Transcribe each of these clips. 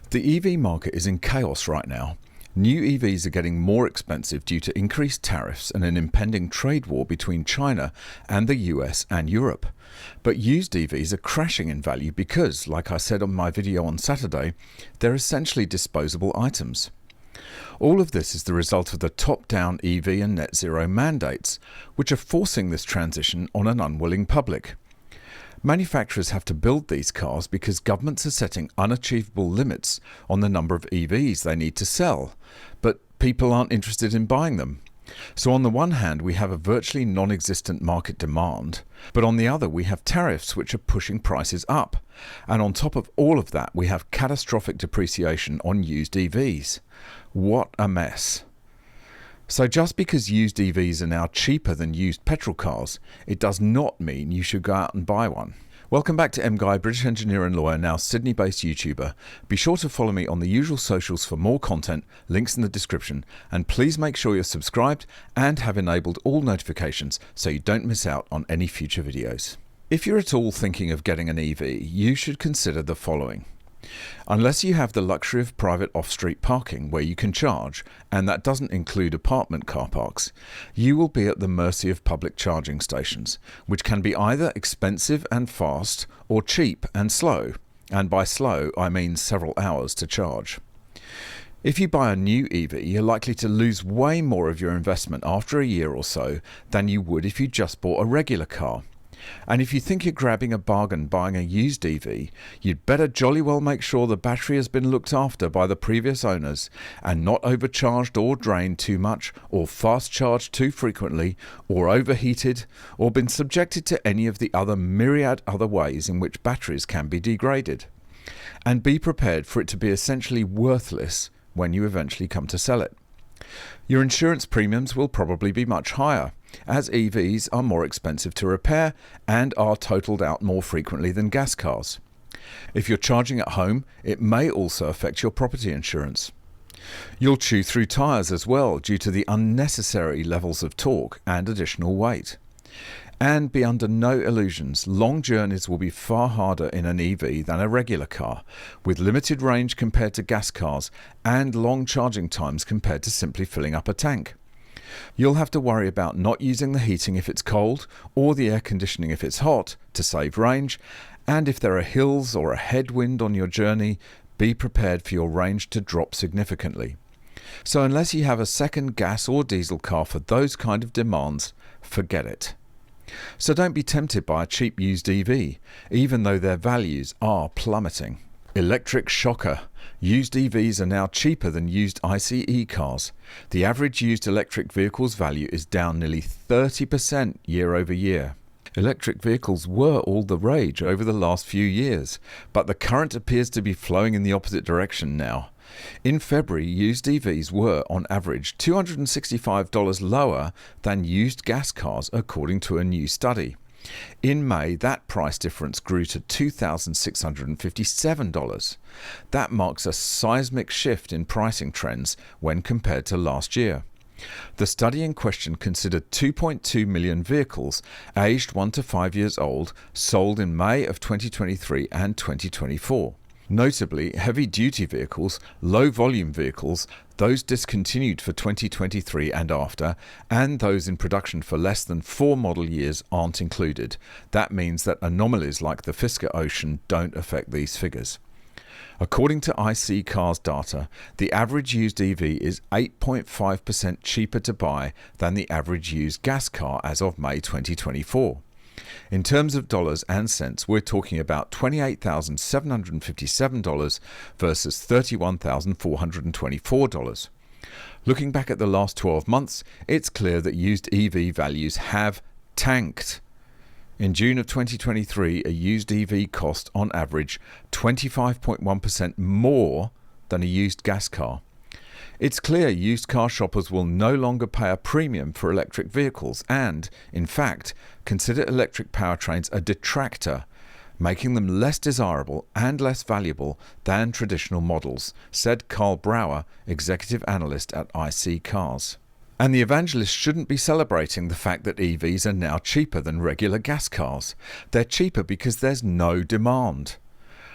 The EV market is in chaos right now. New EVs are getting more expensive due to increased tariffs and an impending trade war between China and the US and Europe. But used EVs are crashing in value because, like I said on my video on Saturday, they're essentially disposable items. All of this is the result of the top-down EV and net zero mandates, which are forcing this transition on an unwilling public. Manufacturers have to build these cars because governments are setting unachievable limits on the number of EVs they need to sell, but people aren't interested in buying them. So on the one hand, we have a virtually non-existent market demand, but on the other, we have tariffs which are pushing prices up. And on top of all of that, we have catastrophic depreciation on used EVs. What a mess. So just because used EVs are now cheaper than used petrol cars, it does not mean you should go out and buy one. Welcome back to MGUY, British engineer and lawyer, now Sydney-based YouTuber. Be sure to follow me on the usual socials for more content, links in the description, and please make sure you're subscribed and have enabled all notifications so you don't miss out on any future videos. If you're at all thinking of getting an EV, you should consider the following. Unless you have the luxury of private off-street parking where you can charge, and that doesn't include apartment car parks, you will be at the mercy of public charging stations, which can be either expensive and fast or cheap and slow, and by slow I mean several hours to charge. If you buy a new EV, you're likely to lose way more of your investment after a year or so than you would if you just bought a regular car. And if you think you're grabbing a bargain buying a used EV, you'd better jolly well make sure the battery has been looked after by the previous owners and not overcharged or drained too much, or fast charged too frequently, or overheated, or been subjected to any of the other myriad other ways in which batteries can be degraded. And be prepared for it to be essentially worthless when you eventually come to sell it. Your insurance premiums will probably be much higher, as EVs are more expensive to repair and are totaled out more frequently than gas cars. If you're charging at home, it may also affect your property insurance. You'll chew through tyres as well due to the unnecessary levels of torque and additional weight. And be under no illusions, long journeys will be far harder in an EV than a regular car, with limited range compared to gas cars and long charging times compared to simply filling up a tank. You'll have to worry about not using the heating if it's cold or the air conditioning if it's hot to save range, and if there are hills or a headwind on your journey, be prepared for your range to drop significantly. So unless you have a second gas or diesel car for those kind of demands, forget it. So don't be tempted by a cheap used EV, even though their values are plummeting. Electric shocker. Used EVs are now cheaper than used ICE cars. The average used electric vehicle's value is down nearly 30% year over year. Electric vehicles were all the rage over the last few years, but the current appears to be flowing in the opposite direction now. In February, used EVs were, on average, $265 lower than used gas cars, according to a new study. In May, that price difference grew to $2,657. That marks a seismic shift in pricing trends when compared to last year. The study in question considered 2.2 million vehicles aged 1 to 5 years old sold in May of 2023 and 2024. Notably, heavy-duty vehicles, low-volume vehicles, those discontinued for 2023 and after, and those in production for less than 4 model years aren't included. That means that anomalies like the Fisker Ocean don't affect these figures. According to IC Cars data, the average used EV is 8.5% cheaper to buy than the average used gas car as of May 2024. In terms of dollars and cents, we're talking about $28,757 versus $31,424. Looking back at the last 12 months, it's clear that used EV values have tanked. In June of 2023, a used EV cost on average 25.1% more than a used gas car. It's clear used car shoppers will no longer pay a premium for electric vehicles and, in fact, consider electric powertrains a detractor, making them less desirable and less valuable than traditional models, said Carl Brower, executive analyst at IC Cars. And the evangelists shouldn't be celebrating the fact that EVs are now cheaper than regular gas cars. They're cheaper because there's no demand.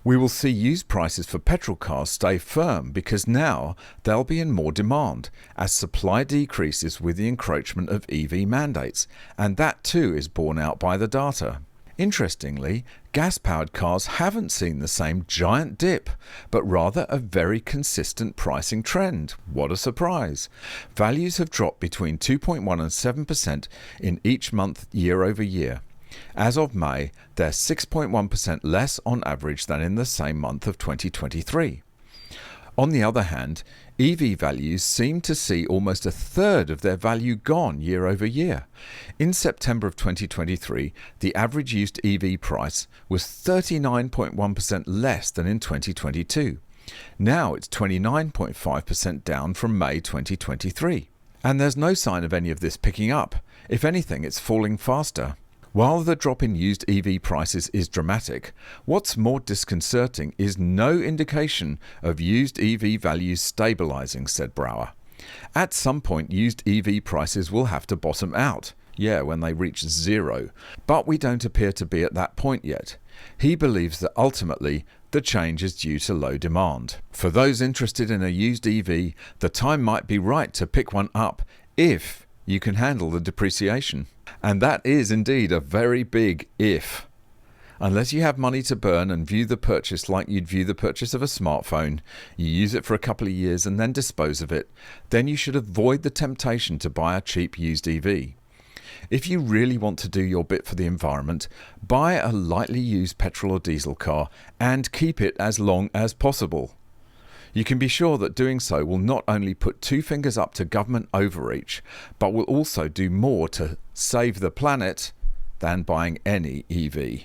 We will see used prices for petrol cars stay firm because now they'll be in more demand as supply decreases with the encroachment of EV mandates, and that too is borne out by the data. Interestingly, gas-powered cars haven't seen the same giant dip, but rather a very consistent pricing trend. What a surprise! Values have dropped between 2.1% and 7% in each month year over year. As of May, they're 6.1% less on average than in the same month of 2023. On the other hand, EV values seem to see almost a third of their value gone year over year. In September of 2023, the average used EV price was 39.1% less than in 2022. Now it's 29.5% down from May 2023. And there's no sign of any of this picking up. If anything, it's falling faster. While the drop in used EV prices is dramatic, what's more disconcerting is no indication of used EV values stabilizing, said Brower. At some point, used EV prices will have to bottom out. Yeah, when they reach zero. But we don't appear to be at that point yet. He believes that ultimately, the change is due to low demand. For those interested in a used EV, the time might be right to pick one up if you can handle the depreciation. And that is indeed a very big if. Unless you have money to burn and view the purchase like you'd view the purchase of a smartphone, you use it for a couple of years and then dispose of it, then you should avoid the temptation to buy a cheap used EV. If you really want to do your bit for the environment, buy a lightly used petrol or diesel car and keep it as long as possible. You can be sure that doing so will not only put two fingers up to government overreach, but will also do more to save the planet than buying any EV.